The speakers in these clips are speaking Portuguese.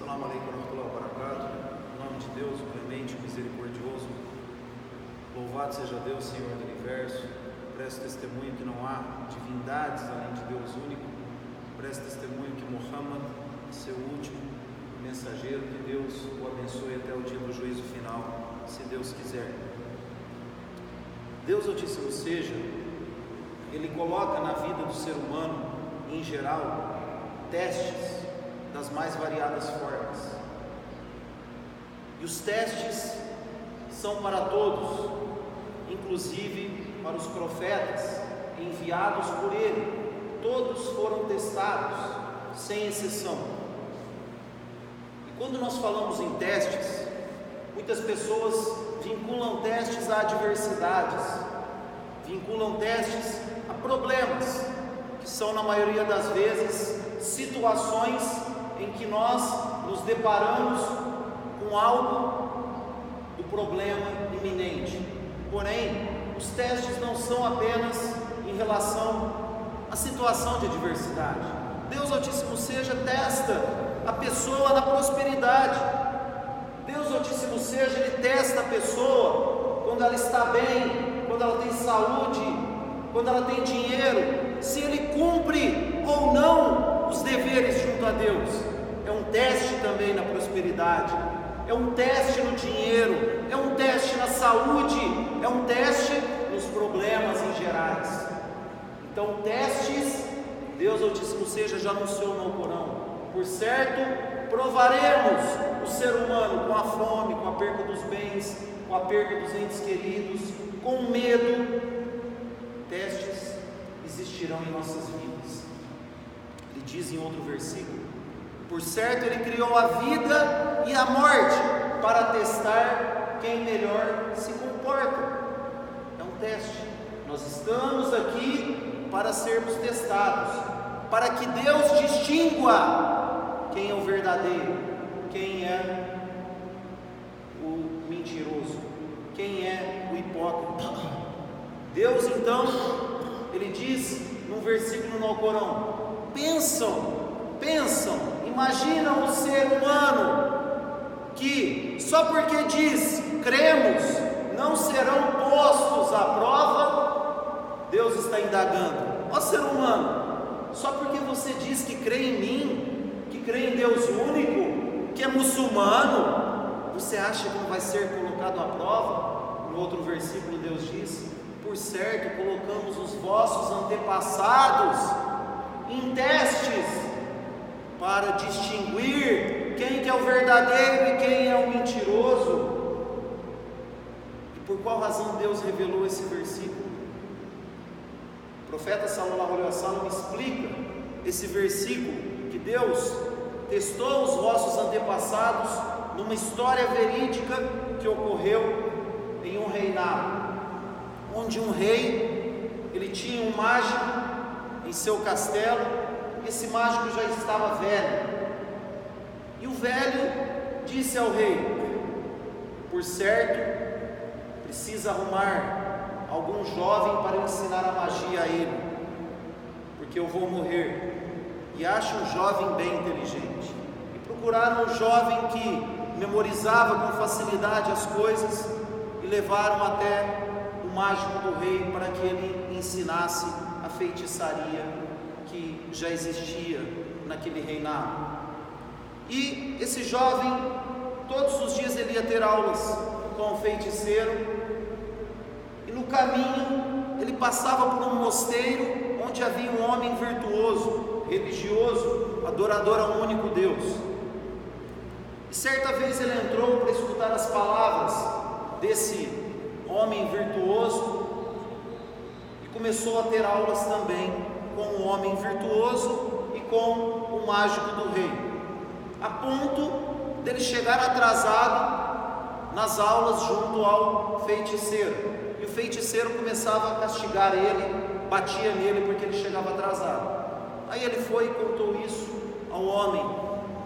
Assalamu alaikum warahmatullahi wabarakatuh. Em nome de Deus, clemente, misericordioso, louvado seja Deus, Senhor do Universo. Presto testemunho que não há divindades além de Deus único. Presto testemunho que Muhammad é seu último mensageiro. Que Deus o abençoe até o dia do juízo final, se Deus quiser. Deus Altíssimo seja, Ele coloca na vida do ser humano, em geral, testes das mais variadas formas. E os testes são para todos, inclusive para os profetas enviados por Ele. Todos foram testados, sem exceção. E quando nós falamos em testes, muitas pessoas vinculam testes a adversidades, vinculam testes a problemas, que são na maioria das vezes situações em que nós nos deparamos com algo do problema iminente. Porém, os testes não são apenas em relação à situação de adversidade. Deus Altíssimo seja, testa a pessoa na prosperidade. Deus Altíssimo seja, Ele testa a pessoa quando ela está bem, quando ela tem saúde, quando ela tem dinheiro, se ele cumpre ou não os deveres junto a Deus. É um teste também na prosperidade, é um teste no dinheiro, é um teste na saúde, é um teste nos problemas em gerais. Então, testes, Deus Altíssimo seja, já anunciou no Alcorão. Por certo, provaremos o ser humano com a fome, com a perda dos bens, com a perda dos entes queridos, com medo. Testes existirão em nossas vidas. Ele diz em outro versículo: por certo, Ele criou a vida e a morte para testar quem melhor se comporta. É um teste. Nós estamos aqui para sermos testados, para que Deus distingua quem é o verdadeiro, quem é o mentiroso, quem é o hipócrita. Deus então, Ele diz num versículo no Alcorão: pensam, imaginam o ser humano que só porque diz cremos não serão postos à prova. Deus está indagando: ó ser humano, só porque você diz que crê em mim, que crê em Deus único, que é muçulmano, você acha que não vai ser colocado à prova? No outro versículo Deus diz: por certo, colocamos os vossos antepassados em testes para distinguir quem que é o verdadeiro e quem é o mentiroso. E por qual razão Deus revelou esse versículo? O profeta sallallahu alaihi wasallam explica esse versículo, que Deus testou os vossos antepassados numa história verídica que ocorreu em um reinado, onde um rei, ele tinha um mágico em seu castelo. Esse mágico já estava velho, e o velho disse ao rei: por certo, precisa arrumar algum jovem para ensinar a magia a ele, porque eu vou morrer. E acha um jovem bem inteligente, e procuraram um jovem que memorizava com facilidade as coisas, e levaram até o mágico do rei para que ele ensinasse a feitiçaria que já existia naquele reinado. E esse jovem, todos os dias ele ia ter aulas com o feiticeiro, e no caminho ele passava por um mosteiro onde havia um homem virtuoso, religioso, adorador a um único Deus. E certa vez ele entrou para escutar as palavras desse homem virtuoso, e começou a ter aulas também com o homem virtuoso e com o mágico do rei, a ponto dele chegar atrasado nas aulas junto ao feiticeiro. E o feiticeiro começava a castigar ele, batia nele porque ele chegava atrasado. Aí ele foi e contou isso ao homem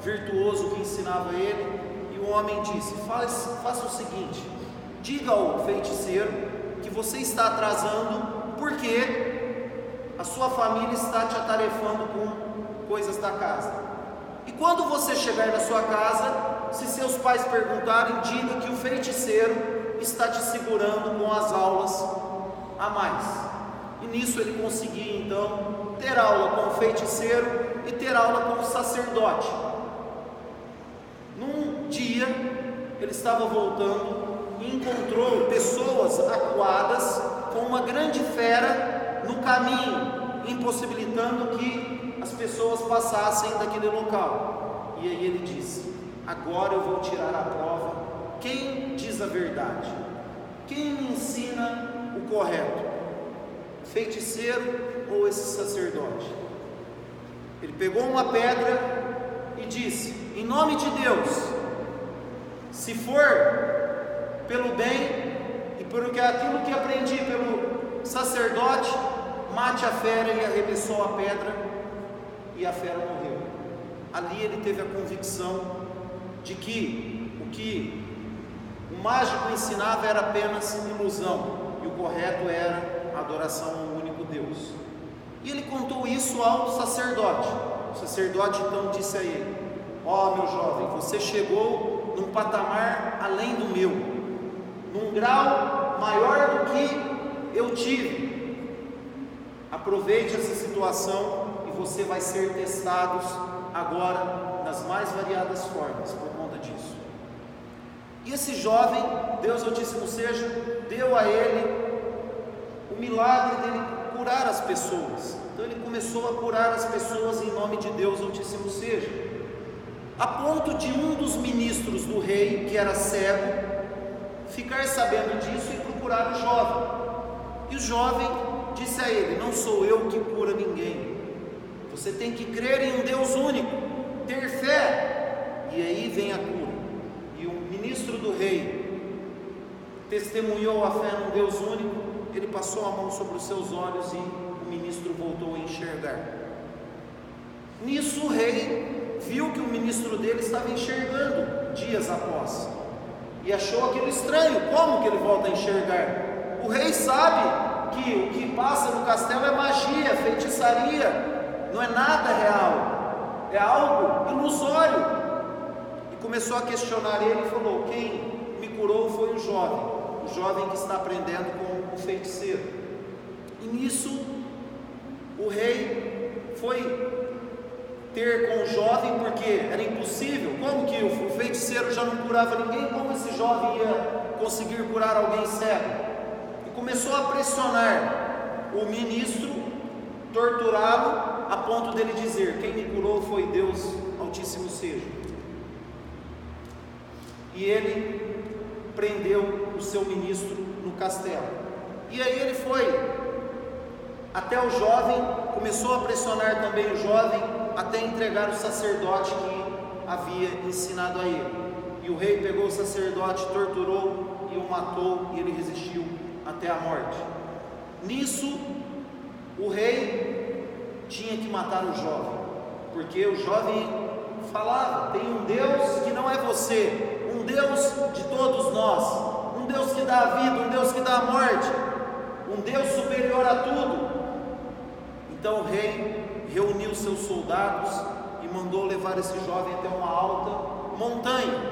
virtuoso que ensinava ele, e o homem disse: faça o seguinte, diga ao feiticeiro que você está atrasando porque a sua família está te atarefando com coisas da casa. E quando você chegar na sua casa, se seus pais perguntarem, diga que o feiticeiro está te segurando com as aulas a mais. E nisso ele conseguia então ter aula com o feiticeiro e ter aula com o sacerdote. Num dia ele estava voltando e encontrou pessoas acuadas com uma grande fera no caminho, impossibilitando que as pessoas passassem daquele local. E aí ele disse: agora eu vou tirar a prova, quem diz a verdade, quem me ensina o correto, feiticeiro ou esse sacerdote? Ele pegou uma pedra e disse: em nome de Deus, se for pelo bem e por aquilo que aprendi pelo sacerdote, mate a fera. E arremessou a pedra e a fera morreu. Ali ele teve a convicção de que o que o mágico ensinava era apenas ilusão e o correto era a adoração ao único Deus. E ele contou isso ao sacerdote. O sacerdote então disse a ele: ó, meu jovem, você chegou num patamar além do meu, num grau maior do que eu tive. Aproveite essa situação e você vai ser testado agora nas mais variadas formas por conta disso. E esse jovem, Deus Altíssimo seja, deu a ele o milagre dele curar as pessoas. Então ele começou a curar as pessoas em nome de Deus Altíssimo seja, a ponto de um dos ministros do rei, que era cego, ficar sabendo disso e procurar o jovem. E o jovem disse a ele: não sou eu que cura ninguém, você tem que crer em um Deus único, ter fé, e aí vem a cura. E o ministro do rei testemunhou a fé num Deus único, ele passou a mão sobre os seus olhos e o ministro voltou a enxergar. Nisso o rei viu que o ministro dele estava enxergando dias após, e achou aquilo estranho. Como que ele volta a enxergar? O rei sabe que o que passa no castelo é magia, feitiçaria, não é nada real, é algo ilusório. E começou a questionar ele e falou: quem me curou foi o jovem que está aprendendo com o feiticeiro. E nisso o rei foi ter com o jovem, porque era impossível. Como que o feiticeiro já não curava ninguém, como esse jovem ia conseguir curar alguém cego? E começou a pressionar o ministro, torturá-lo, a ponto dele dizer: quem me curou foi Deus Altíssimo seja. E ele prendeu o seu ministro no castelo. E aí ele foi até o jovem, começou a pressionar também o jovem, até entregar o sacerdote que havia ensinado a ele. E o rei pegou o sacerdote, torturou e o matou, e ele resistiu até a morte. Nisso o rei tinha que matar o jovem, porque o jovem falava: tem um Deus que não é você, um Deus de todos nós, um Deus que dá a vida, um Deus que dá a morte, um Deus superior a tudo. Então o rei reuniu seus soldados e mandou levar esse jovem até uma alta montanha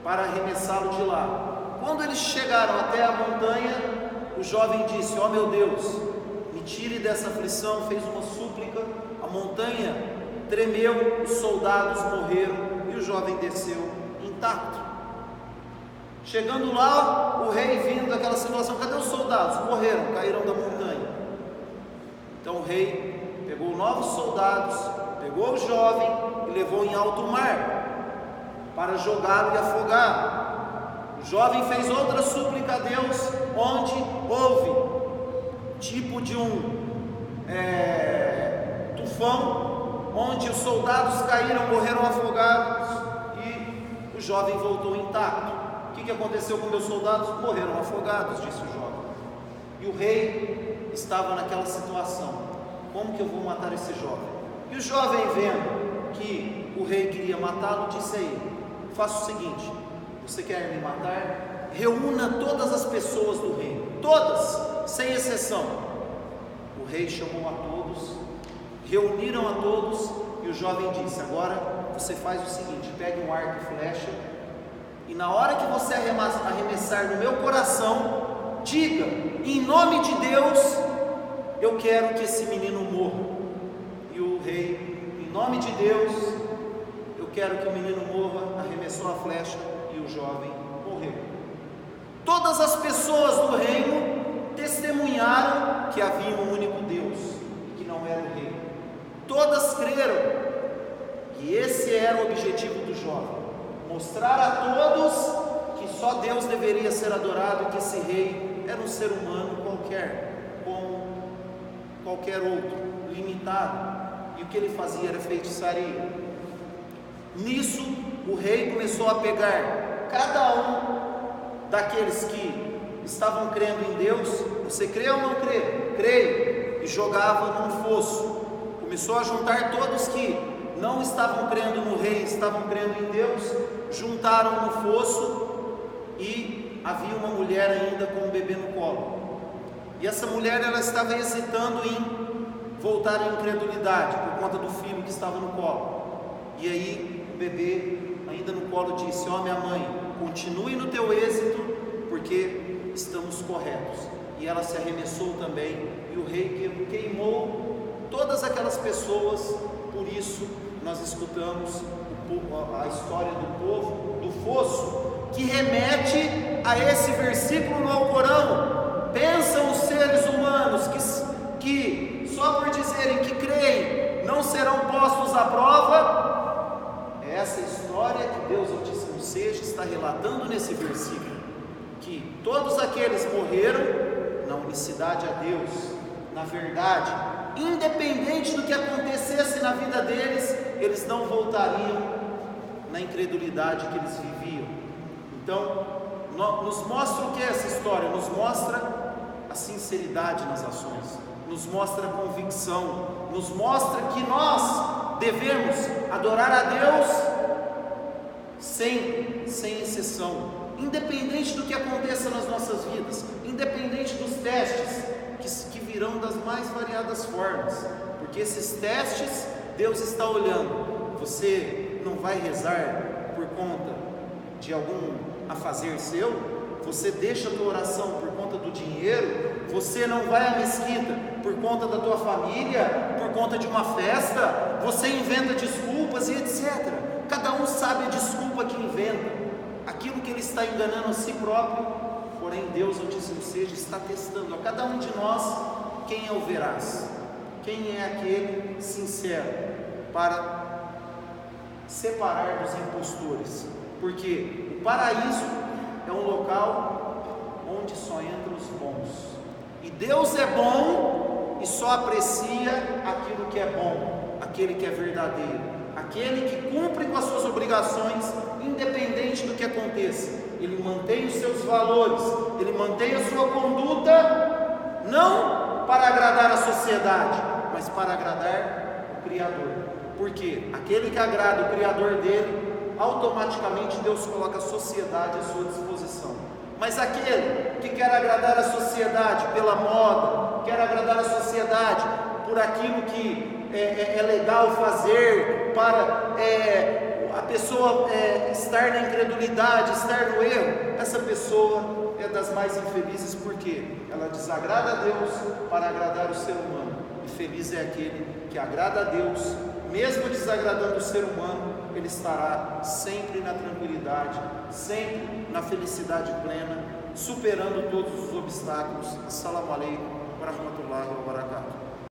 para arremessá-lo de lá. Quando eles chegaram até a montanha, o jovem disse: ó meu Deus, me tire dessa aflição. Fez uma súplica, a montanha tremeu, os soldados morreram e o jovem desceu intacto. Chegando lá, o rei, vindo daquela situação: cadê os soldados? Morreram, caíram da montanha. Então o rei pegou novos soldados, pegou o jovem e levou em alto mar para jogá-lo e afogá-lo. O jovem fez outra súplica a Deus, onde houve tipo de um tufão, onde os soldados caíram, morreram afogados, e o jovem voltou intacto. O que aconteceu com meus soldados? Morreram afogados, disse o jovem. E o rei estava naquela situação: como que eu vou matar esse jovem? E o jovem, vendo que o rei queria matá-lo, disse a ele: faça o seguinte, você quer me matar? Reúna todas as pessoas do reino, todas, sem exceção. O rei chamou a todos, reuniram a todos, e o jovem disse: agora você faz o seguinte, pegue um arco e flecha, e na hora que você arremessar no meu coração, diga: em nome de Deus, eu quero que esse menino morra. E o rei: em nome de Deus, eu quero que o menino morra. Arremessou a flecha e o jovem morreu. Todas as pessoas do reino testemunharam que havia um único Deus e que não era o rei. Todas creram. E esse era o objetivo do jovem: mostrar a todos que só Deus deveria ser adorado e que esse rei era um ser humano qualquer, como qualquer outro, limitado, e o que ele fazia era feitiçaria. Nisso, o rei começou a pegar cada um daqueles que estavam crendo em Deus. Você crê ou não crê? Creio. E jogava num fosso. Começou a juntar todos que não estavam crendo no rei, estavam crendo em Deus, juntaram no fosso, e havia uma mulher ainda com um bebê no colo. E essa mulher, ela estava hesitando em voltar à incredulidade por conta do filho que estava no colo. E aí o bebê ainda no colo disse: ó minha mãe, continue no teu êxito, porque estamos corretos. E ela se arremessou também, e o rei queimou todas aquelas pessoas. Por isso nós escutamos a história do povo do fosso, que remete a esse versículo no Alcorão. Pensam os seres humanos que só por dizerem que creem não serão postos à prova? É essa história que Deus Altíssimo Seja está relatando nesse versículo, que todos aqueles morreram na unicidade a Deus, na verdade, independente do que acontecesse na vida deles, eles não voltariam na incredulidade que eles viviam. Então, nos mostra o que é essa história? Nos mostra a sinceridade nas ações, nos mostra a convicção, nos mostra que nós devemos adorar a Deus sempre, sem exceção, independente do que aconteça nas nossas vidas, independente dos testes que virão das mais variadas formas, porque esses testes Deus está olhando. Você não vai rezar por conta de algum afazer seu? Você deixa a tua oração por conta do dinheiro? Você não vai à mesquita por conta da tua família, por conta de uma festa? Você inventa desculpas e etc. Cada um sabe a desculpa que inventa, aquilo que ele está enganando a si próprio. Porém Deus Altíssimo Seja está testando a cada um de nós quem é o veraz, quem é aquele sincero, para separar dos impostores, porque o paraíso é um local onde só entram os bons, e Deus é bom e só aprecia aquilo que é bom, aquele que é verdadeiro, aquele que cumpre com as suas obrigações, independente do que aconteça. Ele mantém os seus valores, ele mantém a sua conduta, não para agradar a sociedade, mas para agradar o Criador, porque aquele que agrada o Criador dele, automaticamente Deus coloca a sociedade à sua disposição. Mas aquele que quer agradar a sociedade pela moda, quer agradar a sociedade por aquilo que é legal fazer, para a pessoa estar na incredulidade, estar no erro, essa pessoa é das mais infelizes, porque ela desagrada a Deus para agradar o ser humano. E feliz é aquele que agrada a Deus, mesmo desagradando o ser humano, ele estará sempre na tranquilidade, sempre na felicidade plena, superando todos os obstáculos. Assalamu alaikum wa rahmatullahi wa barakatuh.